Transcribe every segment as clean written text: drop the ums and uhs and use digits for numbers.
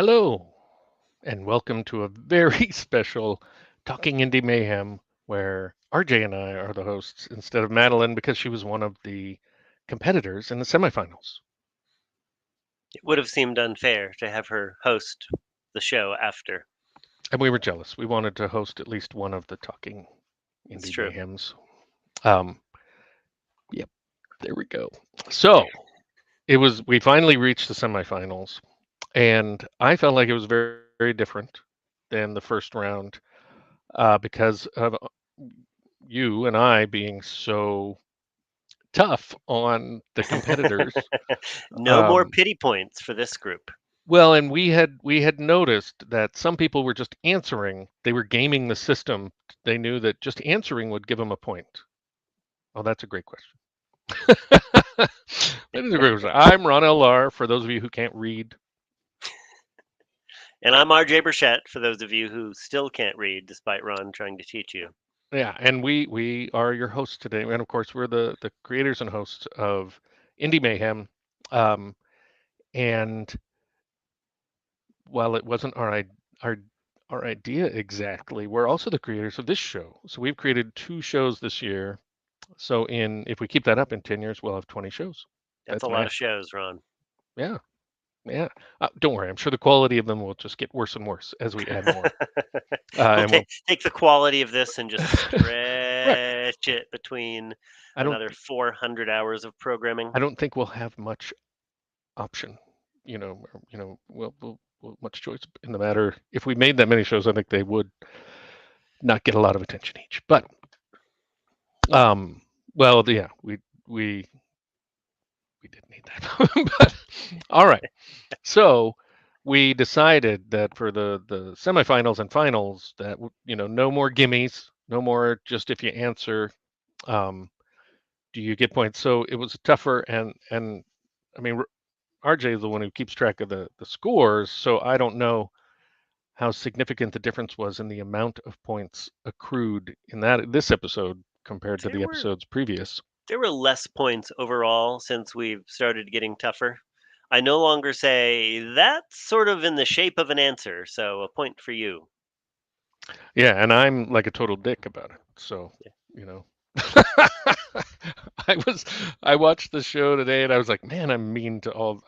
Hello, and welcome to a very special Talking Indie Mayhem where RJ and I are the hosts instead of Madeline because she was one of the competitors in the semifinals. It would have seemed unfair to have her host the show after. And we were jealous. We wanted to host at least one of the Talking It's Indie true. Mayhems. Um, yep, there we go. So we finally reached the semifinals, and I felt like it was very, very different than the first round because of you and I being so tough on the competitors. No more Um, pity points for this group. well, and we had noticed that some people were just answering. They were gaming the system. They knew that just answering would give them a point. Oh, that's a great question. That is a great question. I'm Ron L. Lahr, for those of you who can't read. And I'm RJ Burchett, for those of you who still can't read despite Ron trying to teach you. Yeah, and we are your hosts today, and of course we're the creators and hosts of Indie Mayhem. Um, and while it wasn't our our idea exactly, we're also the creators of this show. So we've created 2 shows this year. So if we keep that up in 10 years, we'll have 20 shows. That's That's a lot math. of shows, Ron. Yeah, yeah. Don't worry, I'm sure the quality of them will just get worse and worse as we add more. We'll And we'll take the quality of this and just right. stretch it between I don't another 400 hours of programming. I don't think we'll have much option. We'll much choice in the matter. If we made that many shows, I think they would not get a lot of attention each. But well, yeah, we didn't need that. But all right. So we decided that for the semifinals and finals that no more gimmies, no more just if you answer, do you get points. So it was tougher, and I mean RJ is the one who keeps track of the scores, so I don't know how significant the difference was in the amount of points accrued in this episode compared to There the were episodes previous. there were less points overall since we've started getting tougher. I no longer say that's sort of in the shape of an answer, so a point for you. Yeah, and I'm like a total dick about it. So, Yeah. you know. I was I watched the show today and I was like, man, I was mean to all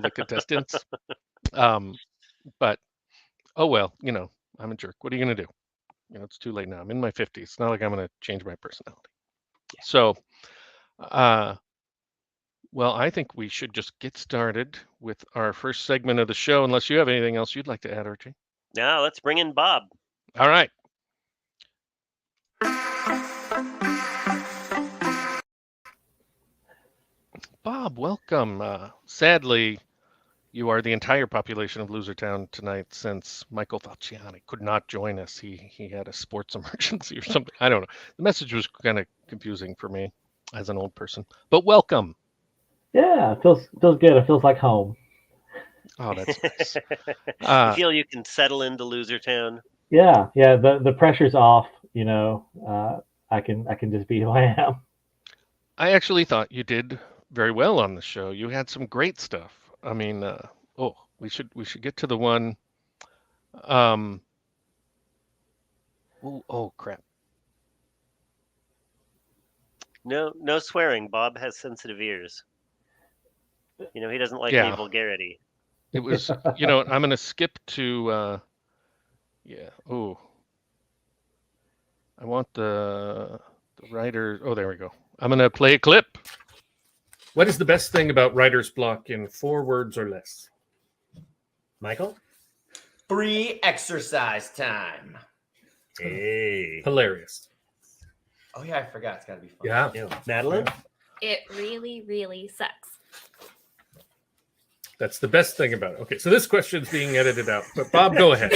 the contestants. Um, but oh well, I'm a jerk. What are you gonna do? It's too late now. I'm in my 50s. It's not like I'm gonna change my personality. So, uh, well, I think we should just get started with our first segment of the show, unless you have anything else you'd like to add, Archie. Now let's bring in Bob. All right. Bob, welcome. Sadly, you are the entire population of Losertown tonight since Michael Falciani could not join us. He had a sports emergency or something. I don't know. The message was kind of confusing for me as an old person. But welcome. Yeah, it feels good. It feels like home. Oh, that's nice. You feel you can settle into Loser Town? Yeah. The pressure's off. I can just be who I am. I actually thought you did very well on the show. You had some great stuff. I mean, we should get to the one. Oh crap. No swearing. Bob has sensitive ears. He doesn't like any Yeah. vulgarity. It was, I'm going to skip to, yeah. Oh, I want the writer. Oh, there we go. I'm going to play a clip. What is the best thing about writer's block in 4 words or less? Michael? Free exercise time. Hey. Hilarious. Oh, yeah, I forgot. It's got to be fun. Yeah. Madeline? It really, really sucks. That's the best thing about it. Okay, so this question's being edited out, but Bob, go ahead.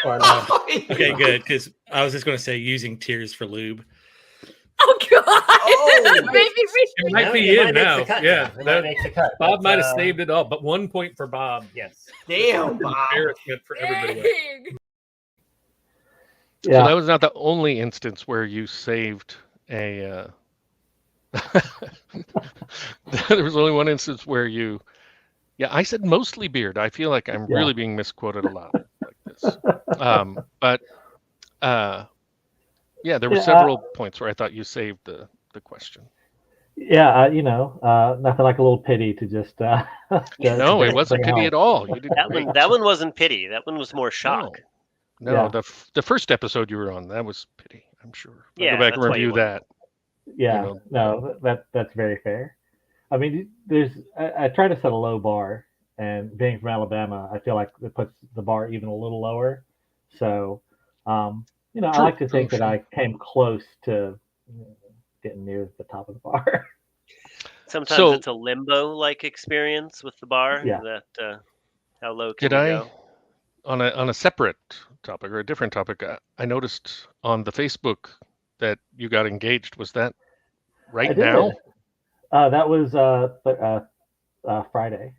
Okay, good, because I was just going to say using tears for lube. Oh, God. Oh! Maybe we It might be in now. Yeah, That makes the cut. Bob might have saved it all, but 1 point for Bob. Yes. Damn, Bob. Embarrassment for everybody else. Dang. So Yeah. that was not the only instance where you saved a. There was only one instance where you Yeah, I said mostly beard. I feel like I'm Yeah. really being misquoted a lot like this. But yeah, there were Yeah, several points where I thought you saved the question. Yeah, nothing like a little pity to just. No, it wasn't pity at all. You did That great. one, that one wasn't pity. That one was more shock. No, Yeah. the first episode you were on, that was pity. I'm sure. If I Yeah, go back and that's why you review won. that. Yeah, know. no, that's very fair. I mean, I try to set a low bar, and being from Alabama, I feel like it puts the bar even a little lower. So, I True, like to think true, that I came close to getting near the top of the bar. Sometimes So- it's a limbo-like experience with the bar. Yeah. That how low can Did you I, go? on a separate topic or a different topic, I noticed on the Facebook that you got engaged. Was that I right did. now? That was Friday.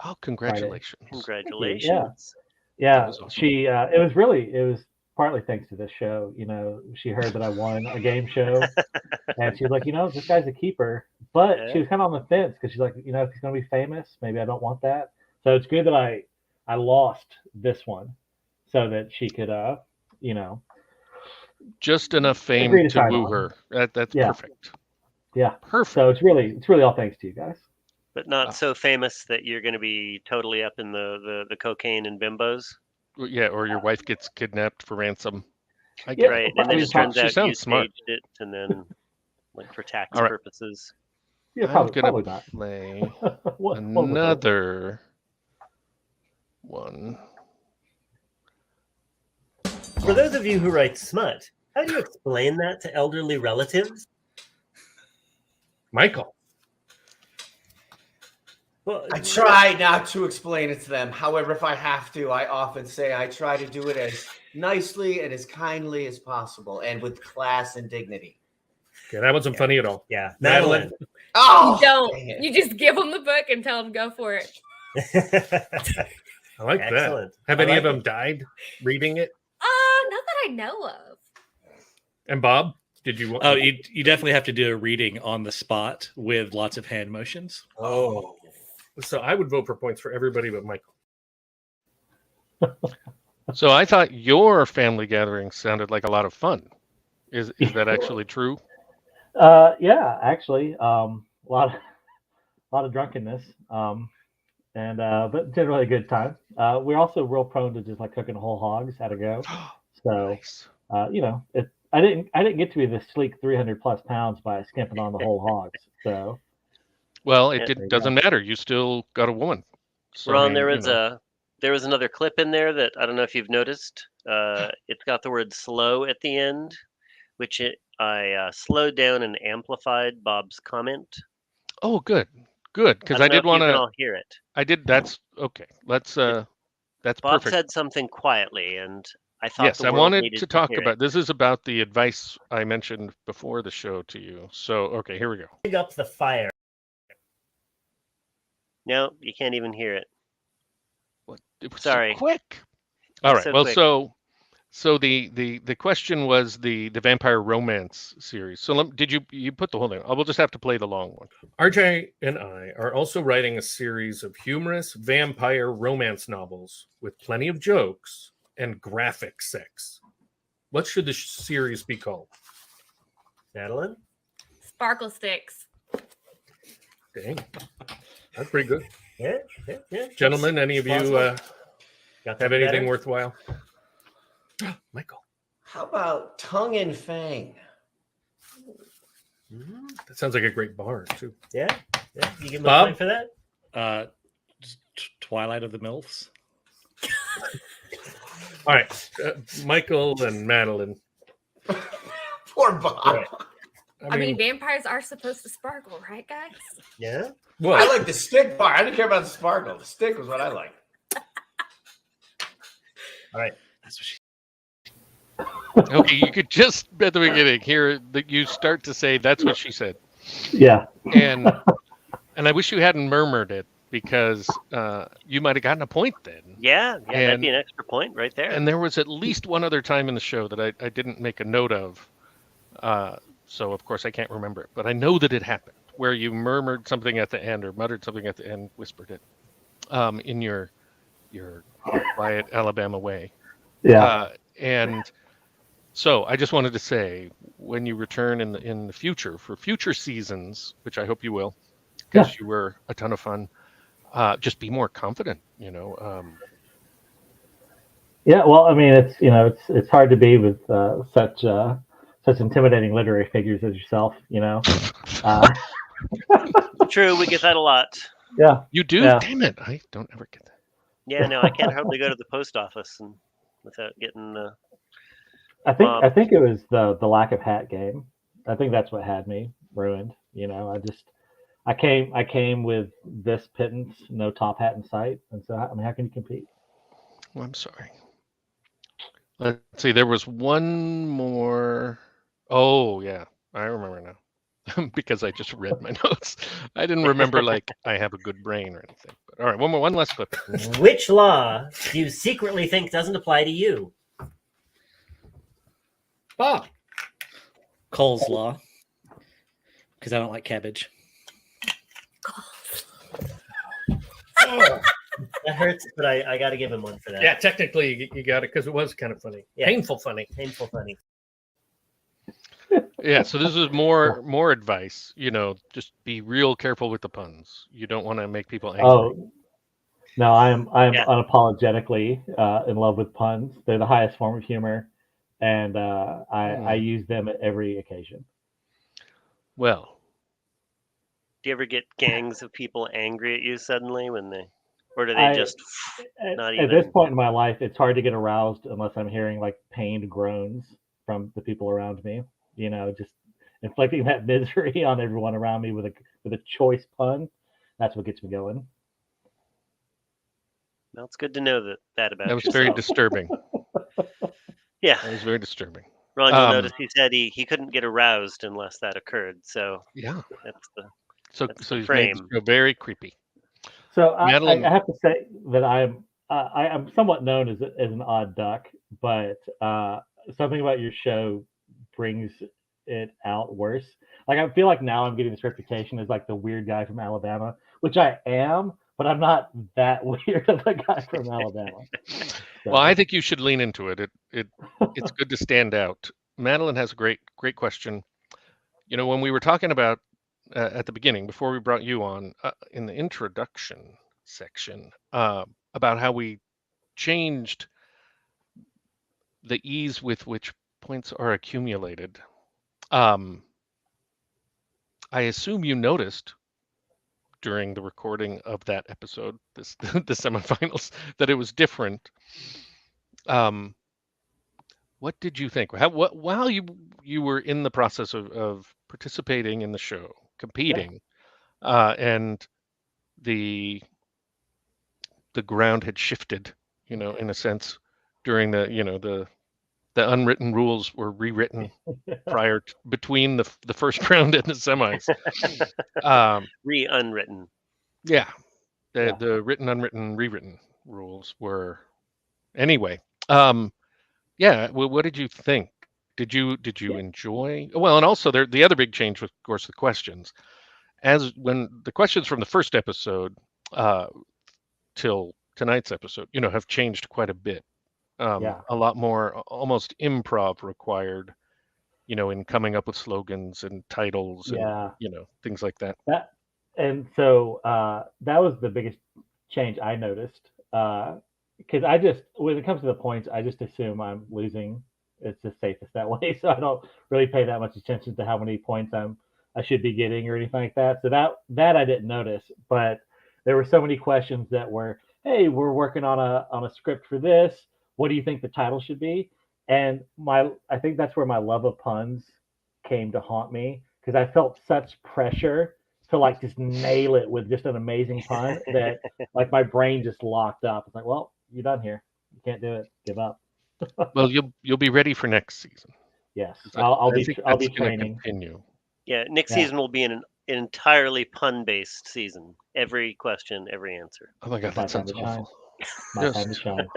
Oh, congratulations. Congratulations. Yeah, That was awesome. she. It was partly thanks to this show. She heard that I won a game show, and she was like, this guy's a keeper. But she was kind of on the fence because she's like, if he's going to be famous, maybe I don't want that. So it's good that I lost this one, so that she could, Just enough fame Agree to to sign woo on. her. That's Yeah. perfect. yeah. Perfect. So it's really all thanks to you guys. But not so famous that you're going to be totally up in the cocaine and bimbos. Yeah, or your wife gets kidnapped for ransom. I Yeah, get Right. it. And then She it turns she out you sounds smart. staged it and then like for tax All right. purposes. Yeah, I'm probably gonna not. play What was it? another one. For those of you who write smut, how do you explain that to elderly relatives? Michael. Well, I try not to explain it to them. However, if I have to, I often say I try to do it as nicely and as kindly as possible and with class and dignity. Okay, that wasn't funny at all. Yeah, Madeline. Oh, You don't. dang it. You just give them the book and tell them go for it. I like Excellent. that. Have I any like of them it. died reading it? Not that I know of. And Bob, did you? Oh, you definitely have to do a reading on the spot with lots of hand motions. Oh, so I would vote for points for everybody but Michael. So I thought your family gathering sounded like a lot of fun. Is that actually true? Yeah, actually, a lot of drunkenness, but generally a good time. We're also real prone to just like cooking whole hogs at a go. So, Nice. I didn't get to be the sleek 300 plus pounds by skimping on the whole hogs. So, Well, it Yeah. doesn't matter. You still got a woman. So, Ron, I mean, there was another clip in there that I don't know if you've noticed. It's got the word slow at the end, which I slowed down and amplified Bob's comment. Oh, good, because I don't know did if you want can to. all hear it. I did. That's okay. That's Bob perfect. said something quietly, and I thought Yes, the I world wanted needed to talk hear about. it. This is about the advice I mentioned before the show to you. So, okay, here we go. Dig up the fire. No, you can't even hear it. What? It was Sorry. so quick. All right. So Well, quick. so the question was the vampire romance series. So did you put the whole thing? I will just have to play the long one. RJ and I are also writing a series of humorous vampire romance novels with plenty of jokes and graphic sex. What should the series be called? Madeline? Sparkle sticks. Dang, that's pretty good. Yeah. Gentlemen, any of you Got have that anything better? worthwhile? Michael, How about tongue and fang? that sounds like a great bar too. Yeah. You give me a Bob? point for that? Twilight of the MILFs. All right, Michael and Madeline. Poor Bob. Right. I mean, vampires are supposed to sparkle, right, guys? Yeah. what? I like the stick part. I didn't care about the sparkle. The stick was what I liked. All right. That's what she. Okay, you could just at the beginning hear that you start to say that's what she said, yeah, and I wish you hadn't murmured it because you might have gotten a point then. Yeah, that'd And- be an extra point right there. And there was at least one other time in the show that I didn't make a note of. So, of course, I can't remember it. But I know that it happened, where you murmured something at the end or muttered something at the end, whispered it. in your quiet Alabama way. Yeah. And so I just wanted to say, when you return in the future for future seasons, which I hope you will, because you were a ton of fun, just be more confident. Yeah. Well, I mean, it's hard to be with such intimidating literary figures as yourself. True, we get that a lot. Yeah. You do? Yeah. Damn it! I don't ever get that. Yeah, no, I can't hardly go to the post office without getting. I think it was the lack of hat game. I think that's what had me ruined. I came with this pittance, no top hat in sight, and so I mean, how can you compete? Well, I'm sorry. Let's see. There was one more. Oh yeah, I remember now. Because I just read my notes. I didn't remember like I have a good brain or anything. But all right, one last clip. Which law do you secretly think doesn't apply to you? Bob. Cole's law. Because I don't like cabbage. Oh, that hurts, but I got to give him one for that. Yeah, technically you got it because it was kind of funny. Yeah. Painful funny. Painful funny. Yeah, so this is more advice. Just be real careful with the puns. You don't want to make people angry. Oh, no, I'm unapologetically in love with puns. They're the highest form of humor, and I use them at every occasion. Well, do you ever get gangs of people angry at you suddenly or do they just not even? At this point in my life, it's hard to get aroused unless I'm hearing like pained groans from the people around me. Just inflicting that misery on everyone around me with a choice pun. That's what gets me going. Well, it's good to know that about that was yourself. very disturbing. Yeah, That was very disturbing. Ron, you'll notice he said he couldn't get aroused unless that occurred. So yeah, that's so the he's frame. made this show very creepy. So I Madeline, have to say that I'm somewhat known as an odd duck, but something about your show brings it out worse. Like I feel like now I'm getting this reputation as like the weird guy from Alabama, which I am, but I'm not that weird of a guy from Alabama. So. well, I think you should lean into it. It's good to stand out. Madeline has a great question. When we were talking about at the beginning, before we brought you on, in the introduction section, about how we changed the ease with which points are accumulated. I assume you noticed during the recording of that episode, the semifinals, that it was different. What did you think? While you were in the process of participating in the show, competing, and the ground had shifted, in a sense, during the unwritten rules were rewritten between the first round and the semis. Unwritten. Yeah, the written, unwritten, rewritten rules were anyway. Yeah. Well, what did you think? Did you enjoy? Well, and also the other big change was, of course, the questions. As when the questions from the first episode till tonight's episode, have changed quite a bit. A lot more almost improv required, in coming up with slogans and titles and things like that. So that was the biggest change I noticed. Because when it comes to the points, I just assume I'm losing. It's the safest that way, so I don't really pay that much attention to how many points I should be getting or anything like that. So that I didn't notice, but there were so many questions that were, hey, we're working on a script for this. What do you think the title should be? And I think that's where my love of puns came to haunt me, because I felt such pressure to like just nail it with just an amazing pun that like my brain just locked up. It's like, well, you're done here. You can't do it. Give up. Well, you'll be ready for next season. Yes, I'll be training. Continue. Yeah, next season will be an entirely pun-based season. Every question, every answer. Oh my God, that sounds awful. My time to shine.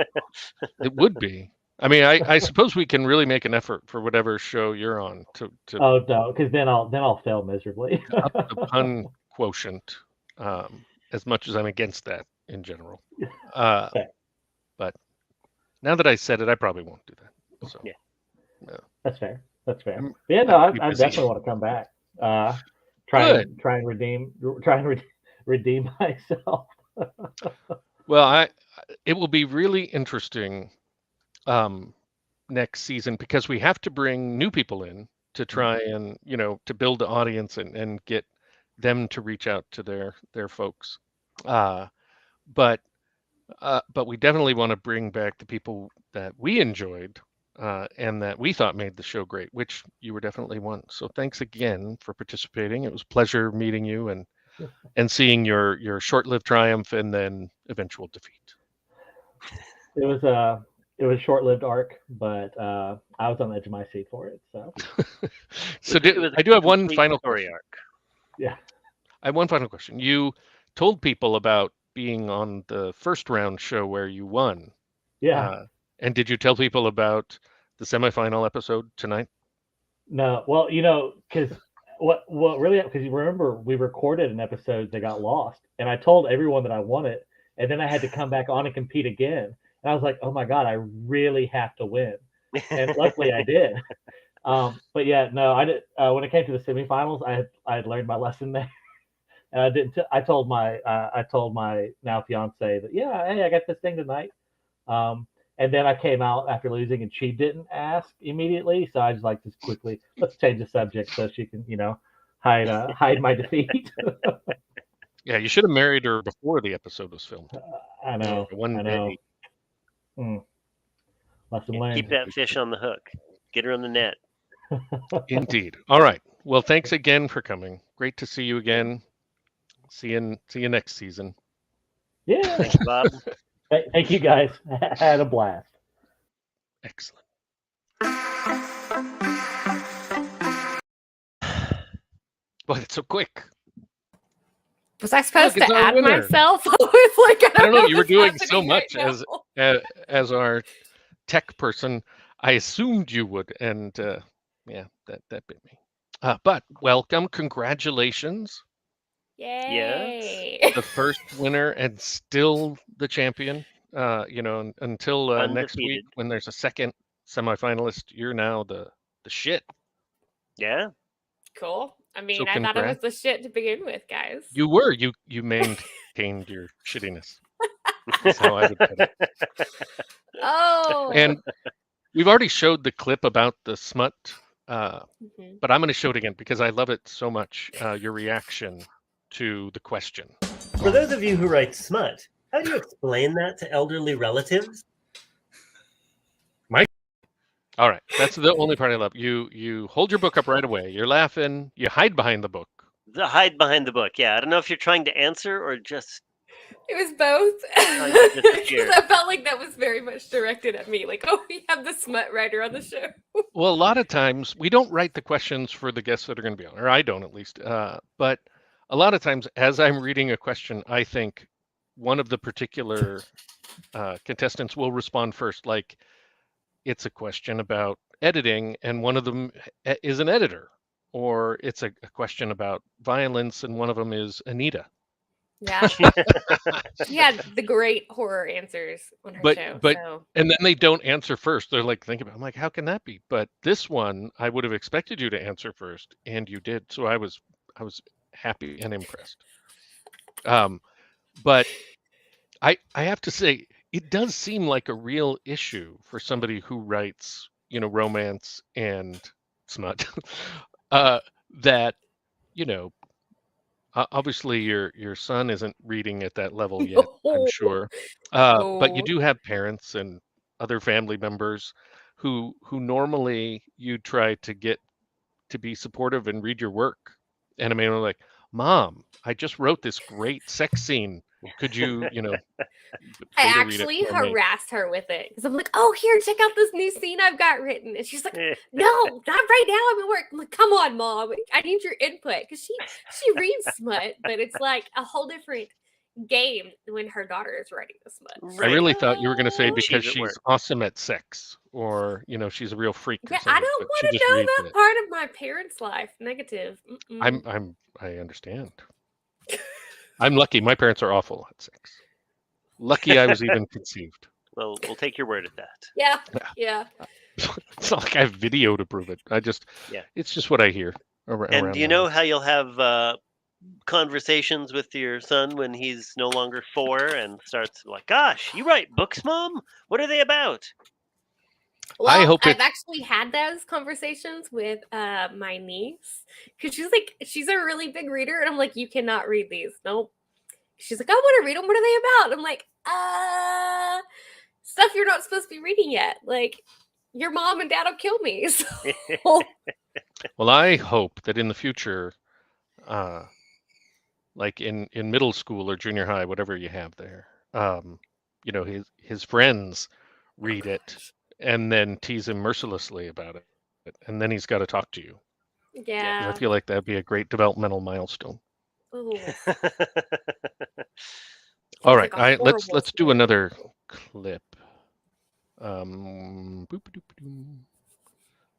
It would be. I mean, I suppose we can really make an effort for whatever show you're on to Oh no, because then I'll fail miserably. up the pun quotient. As much as I'm against that, in general. Okay. But now that I said it, I probably won't do that. So Yeah. That's fair. That's fair. I'm- But yeah, no, I'm I busy. definitely want to come back. Try and redeem myself. Well, it will be really interesting next season because we have to bring new people in to try and to build the audience and get them to reach out to their folks. But we definitely want to bring back the people that we enjoyed and that we thought made the show great, which you were definitely one. So thanks again for participating. It was a pleasure meeting you and seeing your short-lived triumph and then eventual defeat. It was a short-lived arc, but I was on the edge of my seat for it. So So It was I do have one complete final story question. arc. yeah, I have one final question. You told people about being on the first round show where you won. yeah. And did you tell people about the semifinal episode tonight? No, well, because what really, because you remember we recorded an episode that got lost, and I told everyone that I won it, and then I had to come back on and compete again, and I was like, oh my god, I really have to win, and luckily I did. But yeah, no, I did. When it came to the semifinals, I had learned my lesson there, and I didn't. I told my now fiance that hey, I got this thing tonight. And then I came out after losing, and she didn't ask immediately, so I just quickly let's change the subject so she can hide my defeat. Yeah, you should have married her before the episode was filmed. I know. One I know. day. Lesson Yeah, learned. keep that fish on the hook. Get her on the net. Indeed. All right. Well, thanks again for coming. Great to see you again. See you next season. Yeah. Thanks, Bob. Thank you guys. I had a blast. Excellent. Well, it's so quick. Was I supposed Look, it's to our add winner. myself? I was like, I don't know. You were what's doing so happening much right now. as our tech person. I assumed you would, and yeah, that bit me. But welcome, congratulations. Yay. The first winner and still the champion. Until next week Undefeated. when there's a second semifinalist, you're now the shit. Yeah. Cool. I mean, So I thought I was congrats. the shit to begin with, guys. You were. You maintained your shittiness. That's how I would put it. Oh. And we've already showed the clip about the smut, Mhm. but I'm going to show it again because I love it so much. Your reaction to the question. For those of you who write smut, how do you explain that to elderly relatives? All right, that's the only part I love. You hold your book up right away. You're laughing. You hide behind the book. The hide behind the book. Yeah. I don't know if you're trying to answer or just. It was both. you disappeared. Because I felt like that was very much directed at me. Like, oh, we have the smut writer on the show. Well, a lot of times we don't write the questions for the guests that are going to be on, or I don't at least. But a lot of times, as I'm reading a question, I think one of the particular contestants will respond first. Like, it's a question about editing, and one of them is an editor, or it's a question about violence, and one of them is Anita. Yeah. She had the great horror answers on her show. So. And then they don't answer first. They're like, think about it. I'm like, how can that be? But this one, I would have expected you to answer first, and you did. So I was happy and impressed. But I have to say, it does seem like a real issue for somebody who writes, romance and smut. That, obviously your son isn't reading at that level yet, I'm sure. But you do have parents and other family members who normally you try to get to be supportive and read your work. And I mean, I'm like, Mom, I just wrote this great sex scene. Could you, I Frida read it actually for me? harassed her with it because I'm like, oh, here, check out this new scene I've got written. And she's like, no, not right now. I'm at work. I'm like, come on, Mom. I need your input because she reads smut, but it's like a whole different game when her daughter is writing the smut. I really thought you were going to say When because she's at work. she's awesome at sex, or she's a real freak. Or Yeah, something, I don't but want she to just know reads that it. part of my parents' life. Negative. Mm-mm. I understand. I'm lucky. My parents are awful at sex. Lucky I was even conceived. Well, we'll take your word at that. Yeah. It's not like I have video to prove it. Yeah. It's just what I hear around. And do you know how you'll have conversations with your son when he's no longer 4 and starts like, "Gosh, you write books, Mom? What are they about?" Well, I hope I've actually had those conversations with my niece because she's a really big reader, and I'm like, you cannot read these. Nope. She's like, I want to read them. What are they about? I'm like, stuff you're not supposed to be reading yet. Like, your mom and dad will kill me. So. Well, I hope that in the future, like in middle school or junior high, whatever you have there, his friends read it and then tease him mercilessly about it, and then he's got to talk to you. Yeah. I feel like that'd be a great developmental milestone. Ooh. All right, like a let's horrible do story. another clip.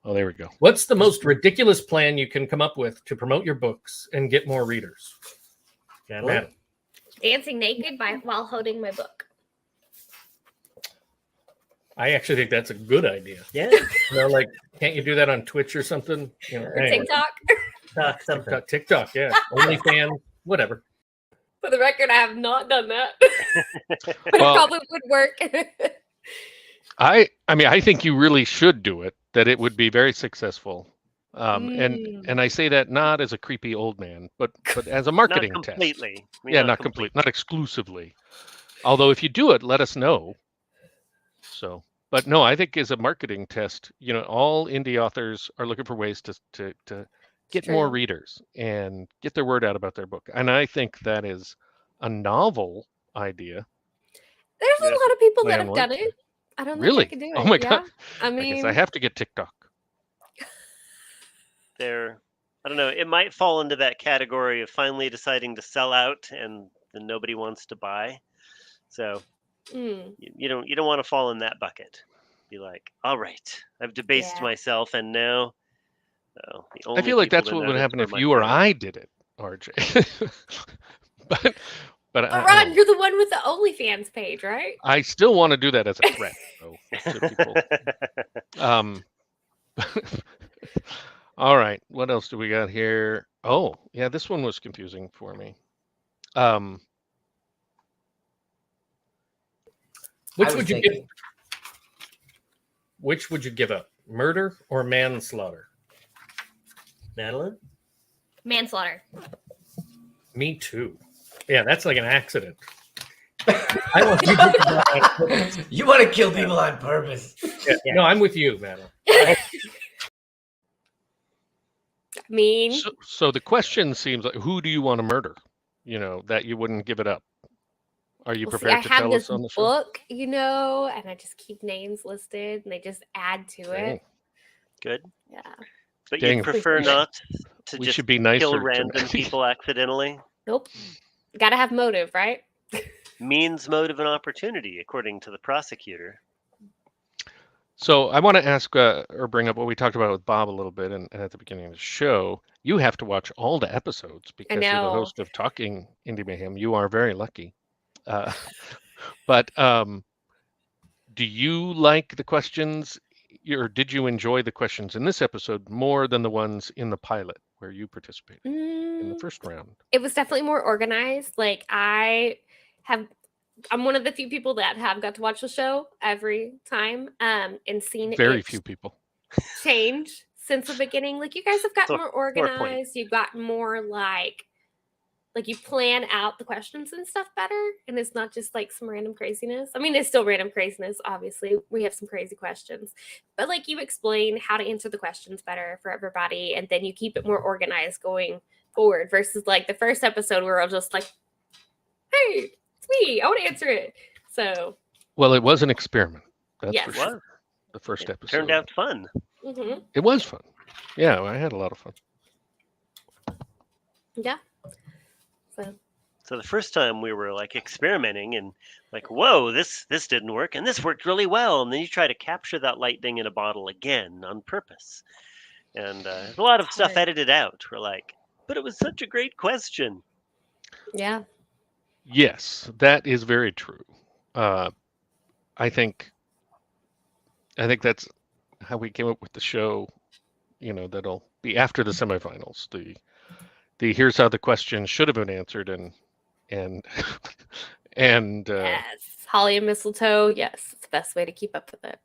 Oh, there we go. What's the most ridiculous plan you can come up with to promote your books and get more readers? Madeline? Dancing naked while holding my book. I actually think that's a good idea. Yeah. Like, can't you do that on Twitch or something? Or Anyway. TikTok. Something. TikTok, yeah. OnlyFans, whatever. For the record, I have not done that. But it Well- probably would work. I mean, I think you really should do it. That it would be very successful. And I say that not as a creepy old man, but as a marketing Not test. completely. I mean, Yeah, not complete, not exclusively. Although if you do it, let us know. So, but no, I think as a marketing test, all indie authors are looking for ways to get more True. readers and get their word out about their book. And I think that is a novel idea. There's Yeah. a lot of people Plan that have one. done it. I don't Really? think I can do it. Oh my yeah? God. I I mean, guess I have to get TikTok. I don't know. It might fall into that category of finally deciding to sell out and then nobody wants to buy. So you don't want to fall in that bucket. Be like, all right, I've debased Yeah. myself, and now the I only feel like people that's to what would notice happen are if my you or friends. I did it, RJ. but but I Ron, don't- you're the one with the OnlyFans page, right? I still want to do that as a threat, though, to people. All right, what else do we got here? Oh, yeah, this one was confusing for me. Which would you give up? Murder or manslaughter? Madeline? Manslaughter. Me too. Yeah, that's like an accident. I want you to You want to kill people on purpose. Yeah. No, I'm with you, Madeline. I mean, So the question seems like, who do you want to murder? That you wouldn't give it up. Are you well, see, prepared I to have tell this us on the show? book, and I just keep names listed, and they just add to Dang. it. Good. Yeah. But Dang, you prefer we not to we just should be nicer kill to random Maddie. people accidentally. Nope. Gotta have motive, right? Means, motive, and opportunity, according to the prosecutor. So I want to ask or bring up what we talked about with Bob a little bit, and at the beginning of the show. You have to watch all the episodes because you're the know. host of Talking Indie Mayhem. You are very lucky. But do you like the questions, or did you enjoy the questions in this episode more than the ones in the pilot where you participated in the first round? It was definitely more organized. Like I'm one of the few people that have got to watch the show every time and seen Very it few people. change since the beginning. Like you guys have gotten more point. organized. You've gotten more like you plan out the questions and stuff better, and it's not just like some random craziness. I mean, it's still random craziness. Obviously, we have some crazy questions, but like you explain how to answer the questions better for everybody, and then you keep it more organized going forward. Versus like the first episode where I was just like, "Hey, it's me. I want to answer it." So, Well, it was an experiment. That's Yes. for It sure. was. The first It episode turned out fun. mhm. It was fun. Yeah, I had a lot of fun. Yeah. So So the first time we were like experimenting and like, whoa, this didn't work and this worked really well. And then you try to capture that lightning in a bottle again on purpose. And there's a lot of stuff hard. edited out. We're like, but it was such a great question. yeah. Yes, that is very true. I think that's how we came up with the show. That'll be after the semifinals. The here's how the question should have been answered, and yes, holly and mistletoe. Yes, it's the best way to keep up with it.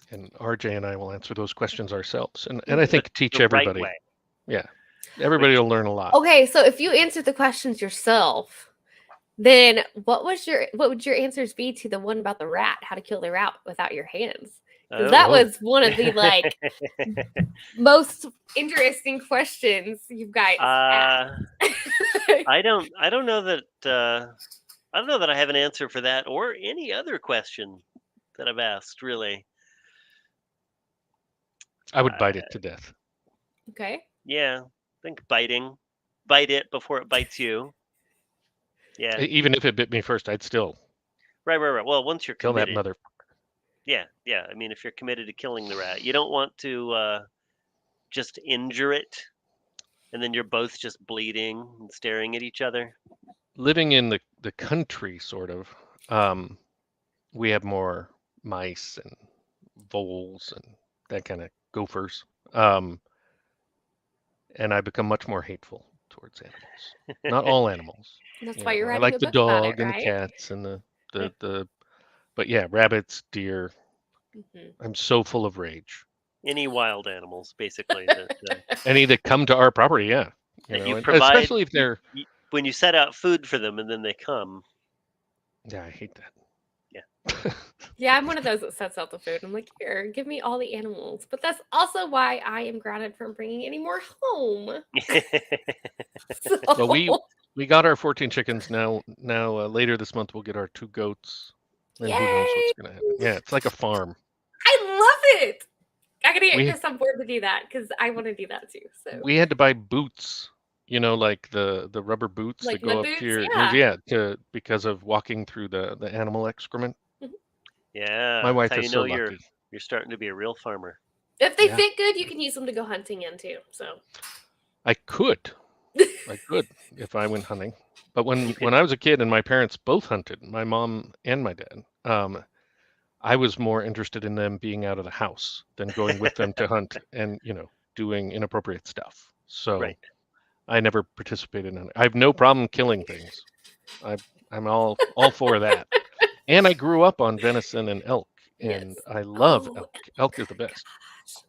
And RJ and I will answer those questions ourselves, and I think teach the everybody. Right way. Yeah, everybody will learn a lot. Okay, so if you answered the questions yourself, then what would your answers be to the one about the rat? How to kill the rat without your hands? Because that was one of the most interesting questions you guys asked. I don't know that I don't know that I have an answer for that or any other question that I've asked, really. I would bite it to death. Okay. Yeah, I think biting. Bite it before it bites you. Yeah. Even if it bit me first, I'd still. Right. Well, once you're kill committed. that mother. Yeah. I mean, if you're committed to killing the rat, you don't want to just injure it, and then you're both just bleeding and staring at each other. Living in the country, sort of, we have more mice and voles and that kind of gophers, and I become much more hateful towards animals. Not all animals. That's why you're writing I like a the book about dog it, and right? the cats and the but yeah, rabbits, deer. I'm so full of rage. Any wild animals, basically. Any that come to our property, yeah. You provide, especially if they're when you set out food for them and then they come. Yeah, I hate that. Yeah. Yeah, I'm one of those that sets out the food. I'm like, here, give me all the animals. But that's also why I am grounded from bringing any more home. So... Well, we got our 14 chickens now. Later this month we'll get our 2 goats. And who knows what's gonna happen? Yeah, it's like a farm. I love it. I gotta get Chris on board to do that because I want to do that too. So we had to buy boots, like the rubber boots like that go up boots, to your because of walking through the animal excrement. Yeah, my wife is so lucky. You're starting to be a real farmer. If they fit good, you can use them to go hunting in too. So I could if I went hunting. But when I was a kid and my parents both hunted, my mom and my dad, I was more interested in them being out of the house than going with them to hunt and, doing inappropriate stuff. So I never participated in it. I have no problem killing things. I'm all for that. And I grew up on venison and elk, and I love elk. Elk is the best.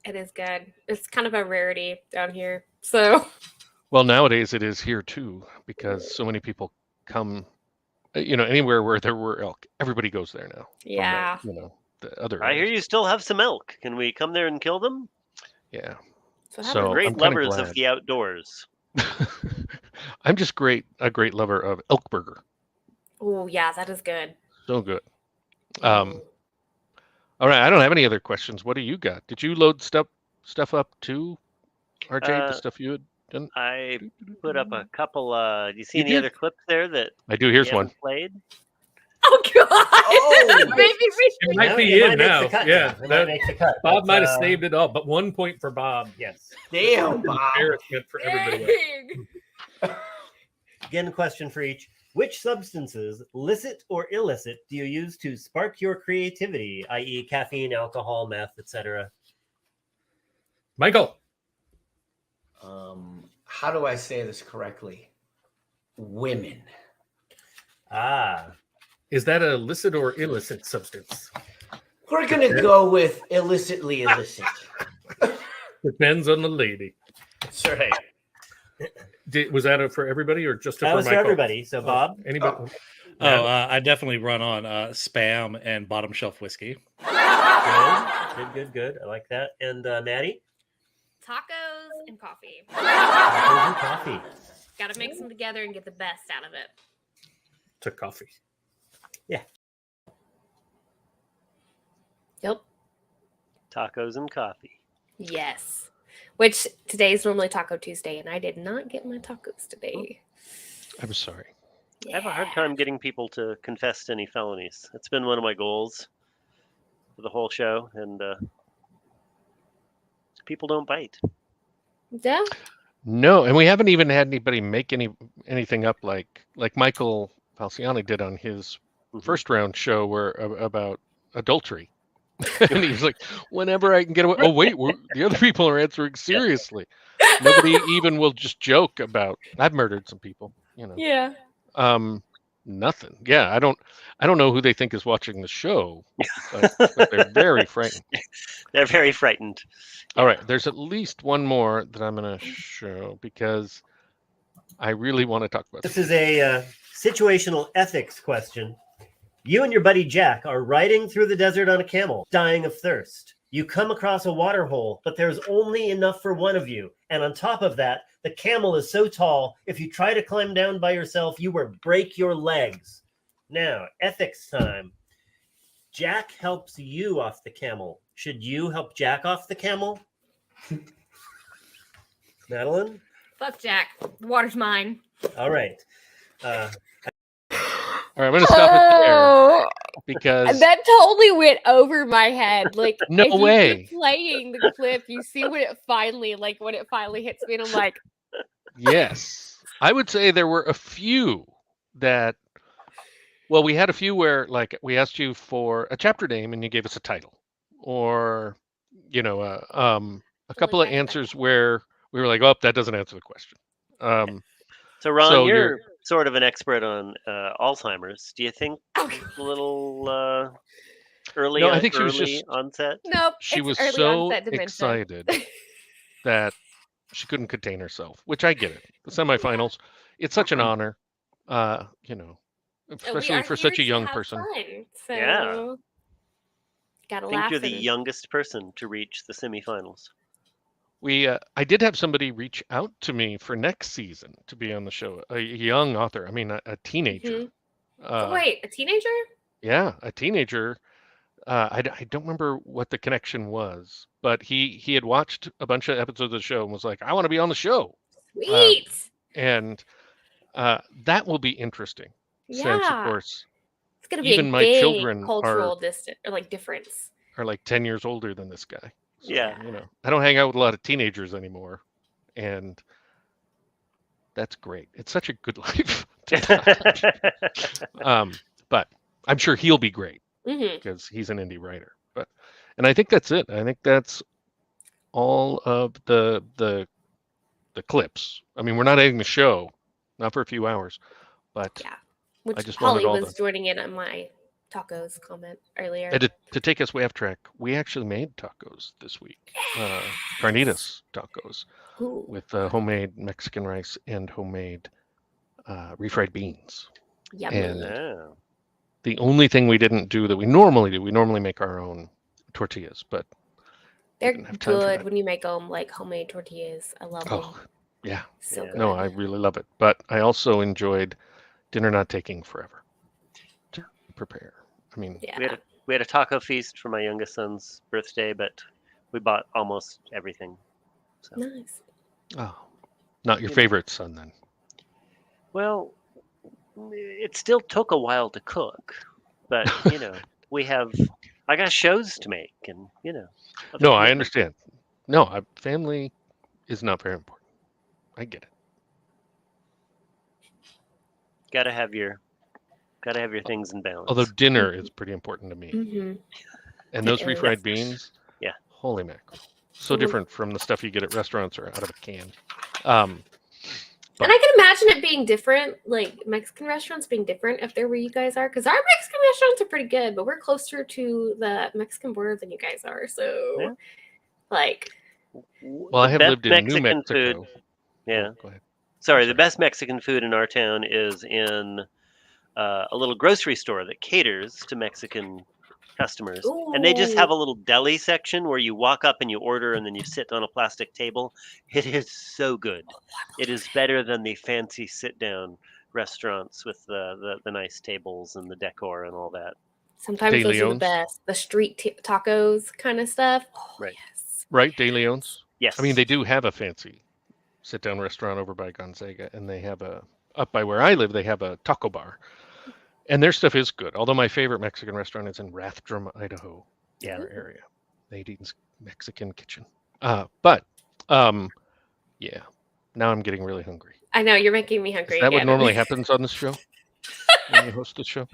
It is good. It's kind of a rarity down here. So well, nowadays it is here too, because so many people come, anywhere where there were elk, everybody goes there now. Yeah. The other. I hear you still have some elk. Can we come there and kill them? Yeah. So great lovers of the outdoors. I'm just a great lover of elk burger. Oh yeah, that is good. So good. All right, I don't have any other questions. What do you got? Did you load stuff up too, RJ? The stuff you had done? I put up a couple. Do you see any other clips there that I do? Here's one. Played. Oh God! Oh, maybe it might be in now. Yeah, that makes the cut. Bob might have saved it all, but 1 point for Bob. Yes. Damn, Bob. Embarrassment for everybody else. Again, question for each. Which substances, licit or illicit, do you use to spark your creativity, i.e., caffeine, alcohol, meth, etc.? Michael. How do I say this correctly? Women. Ah. Is that a licit or illicit substance? We're going to go with illicitly illicit. Depends on the lady. That's right. Was that for everybody or just for Michael? That was for everybody. So, Bob? Anybody? I definitely run on Spam and bottom shelf whiskey. Good. I like that. And Maddie? Tacos and coffee. Tacos and coffee. Got to mix them together and get the best out of it. To coffee. Yeah. Yep. Tacos and coffee. Yes. Which today is normally Taco Tuesday, and I did not get my tacos today. I'm sorry. Yeah. I have a hard time getting people to confess to any felonies. It's been one of my goals for the whole show, and people don't bite. Yeah. No, and we haven't even had anybody make anything up like Michael Falciani did on his first round show were about adultery. And he's like, whenever I can get away. Oh, wait, the other people are answering seriously. Nobody even will just joke about, I've murdered some people, Yeah. Nothing. Yeah, I don't know who they think is watching the show, but they're very frightened. They're very frightened. All right, there's at least one more that I'm going to show because I really want to talk about this. This is a situational ethics question. You and your buddy Jack are riding through the desert on a camel, dying of thirst. You come across a water hole, but there's only enough for one of you. And on top of that, the camel is so tall, if you try to climb down by yourself, you will break your legs. Now, ethics time. Jack helps you off the camel. Should you help Jack off the camel? Madeline? Fuck Jack. The water's mine. All right. All right, I'm going to stop it there because that totally went over my head. Like, no if way. You keep playing the clip, you see when it finally hits me, and I'm like, yes. I would say there were a few that. Well, we had a few where, like, we asked you for a chapter name and you gave us a title, or a couple of answers where we were like, "Oh, that doesn't answer the question." So, Ron, you're sort of an expert on Alzheimer's. Do you think a little early? No, I think she was just onset. Nope. She was so excited that she couldn't contain herself, which I get it. The semifinals, it's such an honor, especially for such a young person. Fun, so yeah. Gotta I think you're the youngest person to reach the semifinals. I did have somebody reach out to me for next season to be on the show. A young author. I mean, a teenager. Wait, a teenager? Yeah, a teenager. I don't remember what the connection was, but he had watched a bunch of episodes of the show and was like, I want to be on the show. Sweet. And that will be interesting. Yeah. Since, of course, it's going to be even my children cultural distance or like difference. Are like 10 years older than this guy. So, yeah. I don't hang out with a lot of teenagers anymore. And that's great. It's such a good life. But I'm sure he'll be great because he's an indie writer. And I think that's it. I think that's all of the clips. I mean, we're not ending the show, not for a few hours, but yeah. Which I just Holly was joining in on my tacos comment earlier. And to take us way off track, we actually made tacos this week. Carnitas tacos. Ooh. With homemade Mexican rice and homemade refried beans. Yummy. And the only thing we didn't do that we normally make our own tortillas, but they're good when you make them like homemade tortillas. I love them. Yeah. So good. No, I really love it. But I also enjoyed dinner not taking forever to prepare. I mean, we had a taco feast for my youngest son's birthday, but we bought almost everything. So. Nice. Oh, not your favorite son then? Well, it still took a while to cook, but I got shows to make, and No, I understand. No, family is not very important. I get it. Gotta have your things in balance. Although dinner is pretty important to me. Mm-hmm. And those refried beans, yeah, holy mackerel, so different from the stuff you get at restaurants or out of a can. And I can imagine it being different, like Mexican restaurants being different if they're where you guys are, because our Mexican restaurants are pretty good, but we're closer to the Mexican border than you guys are. So, well, I have lived in New Mexico. Food. Yeah. Go ahead. Sorry, the best Mexican food in our town is in a little grocery store that caters to Mexican customers. Ooh. And they just have a little deli section where you walk up and you order and then you sit on a plastic table. It is so good. It is better than the fancy sit-down restaurants with the nice tables and the decor and all that. Sometimes those are the best. The street tacos kind of stuff. Oh, right. Yes. Right, De Leon's? Yes. I mean, they do have a fancy sit-down restaurant over by Gonzaga, and they have up by where I live, they have a taco bar. And their stuff is good. Although my favorite Mexican restaurant is in Rathdrum, Idaho. Area. Nadine's Mexican Kitchen. Yeah. Now I'm getting really hungry. I know, you're making me hungry. Is that what normally happens on this show? when you host the show.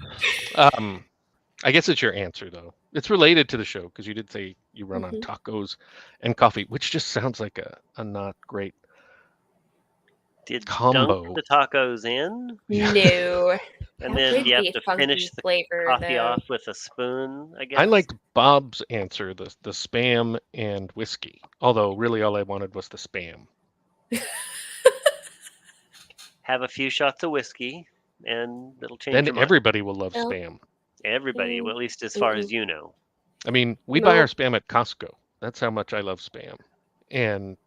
I guess it's your answer though. It's related to the show because you did say you run on tacos and coffee, which just sounds like a not great Did combo. dunk the tacos in? No. And That then would you have be to funky finish the flavor, coffee though. off with a spoon, I guess. I liked Bob's answer, the spam and whiskey. Although really all I wanted was the spam. Have a few shots of whiskey, and it'll change your Then mind. everybody will love Well, spam. Everybody, well, at least as far as you know. I mean, we buy our No. spam at Costco. That's how much I love spam. And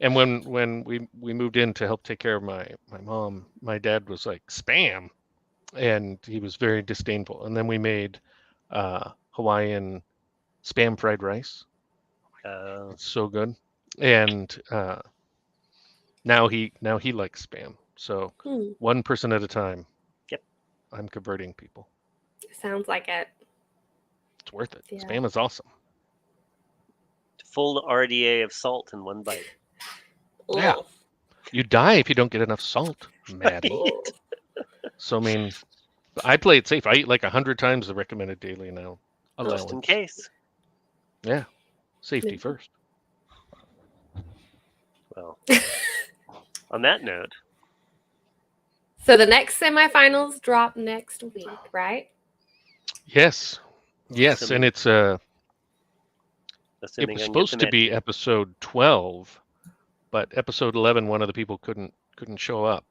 when we moved in to help take care of my mom, my dad was like, spam, and he was very disdainful. And then we made Hawaiian spam fried rice. It's so good. And now he likes spam. So one person at a time. Yep. I'm converting people. Sounds like it. It's worth it. Yeah. Spam is awesome. Full RDA of salt in one bite. Yeah. Ugh. You die if you don't get enough salt, Maddie. Ugh. So I mean, I play it safe. I eat like 100 times the recommended daily now. Just in case. Yeah. Safety Yeah. first. Well, on that note. So the next semifinals drop next week, right? Yes. Yes, Assuming- and it's it assuming was I can get supposed the to match. be episode 12, but episode 11 one of the people couldn't show up.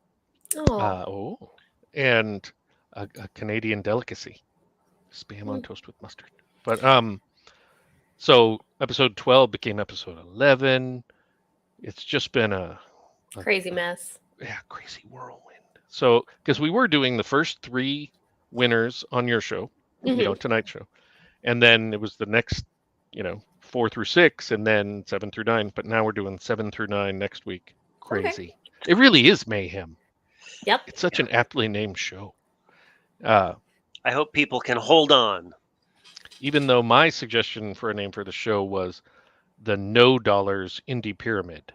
Oh. And a Canadian delicacy. Spam on toast with mustard. But so episode 12 became episode 11. It's just been a Crazy mess. Yeah, crazy whirlwind. So, because we were doing the first 3 winners on your show, tonight's show, and then it was the next, 4 through 6, and then 7 through 9. But now we're doing 7 through 9 next week. Crazy. It really is mayhem. Yep. It's such an aptly named show. I hope people can hold on. Even though my suggestion for a name for the show was the No Dollars Indie Pyramid.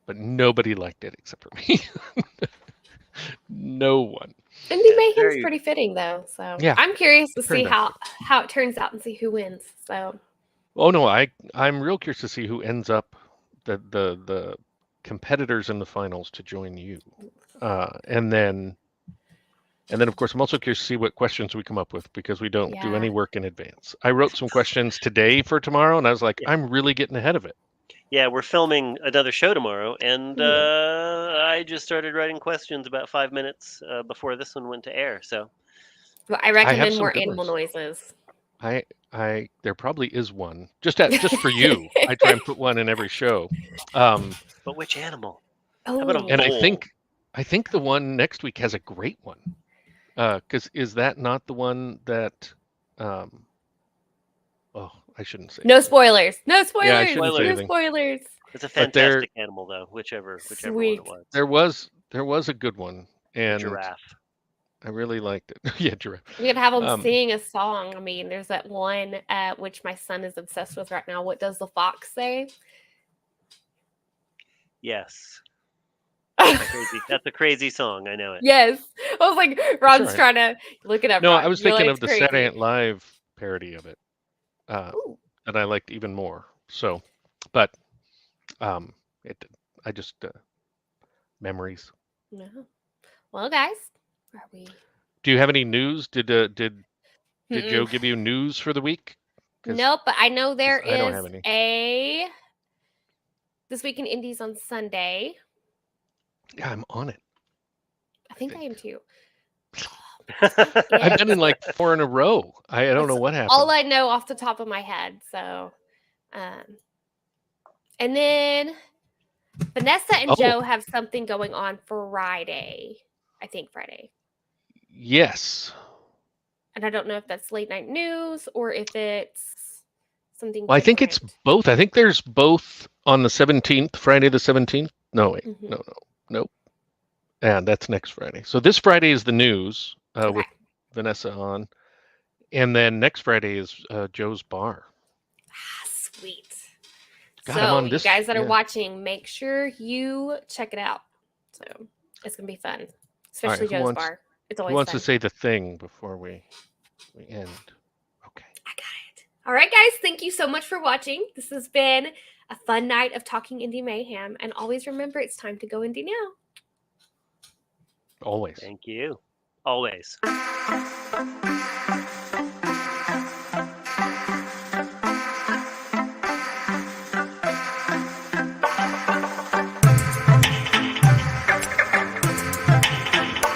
But nobody liked it except for me. No one. Indie Mayhem's very- pretty fitting, though. So Yeah, I'm curious to pretty see nice. how it turns out and see who wins. So Oh no, I'm real curious to see who ends up the competitors in the finals to join you, and then of course I'm also curious to see what questions we come up with because we don't do Yeah. any work in advance. I wrote some questions today for tomorrow, and I was like, I'm really getting ahead of it. Yeah, we're filming another show tomorrow, and I just started writing questions about 5 minutes before this one went to air. So but I recommend some more good animal ones. noises. I there probably is one just for you. I try and put one in every show. but which animal? Oh, about a And I Bull. think the one next week has a great one. Because is that not the one that? Oh, I shouldn't say. no it. spoilers. No spoilers. Yeah, I shouldn't say no anything. spoilers. It's a But they're- fantastic animal, though. Whichever one it Sweet. was. There was a good one, and Giraffe. I really liked it. Yeah, giraffe. We could have them Um, sing a song. I mean, there's that one which my son is obsessed with right now. What does the fox say? Yes. That's a crazy song. I know it. Yes. I was like, Ron's alright. trying to look it up. No, Ron. I was You're thinking like, of the "It's Saturday crazy." Night Live parody of it, Ooh. that I liked even more. So, but I just memories. No. Well, guys, are we? Do you have any news? Did Mm-mm. Joe give you news for the week? 'Cause Nope, but I know there 'cause I don't is have any. a This Week in Indies on Sunday. Yeah, I'm on it. I think I am too. I've been in like 4 in a row. I don't know That's what happened. All I know off the top of my head. So, and then Vanessa and Oh. Joe have something going on Friday. I think Friday. Yes. And I don't know if that's late night news or if it's something. Well, I think it's different. both. I think there's both on the 17th, Friday the 17th. No, wait. Mhm. Nope. And that's next Friday. So this Friday is the news with Okay. Vanessa on. And then next Friday is Joe's Bar. Sweet. God, I'm so on this- you guys that are yeah. watching, make sure you check it out. So It's gonna be fun, right, especially who Joe's wants- bar. It's Who always wants fun. to say the thing before we end? Okay. I got it. All right, guys. Thank you so much for watching. This has been a fun night of talking indie mayhem, and always remember it's time to go indie now. Always. Thank you. Always.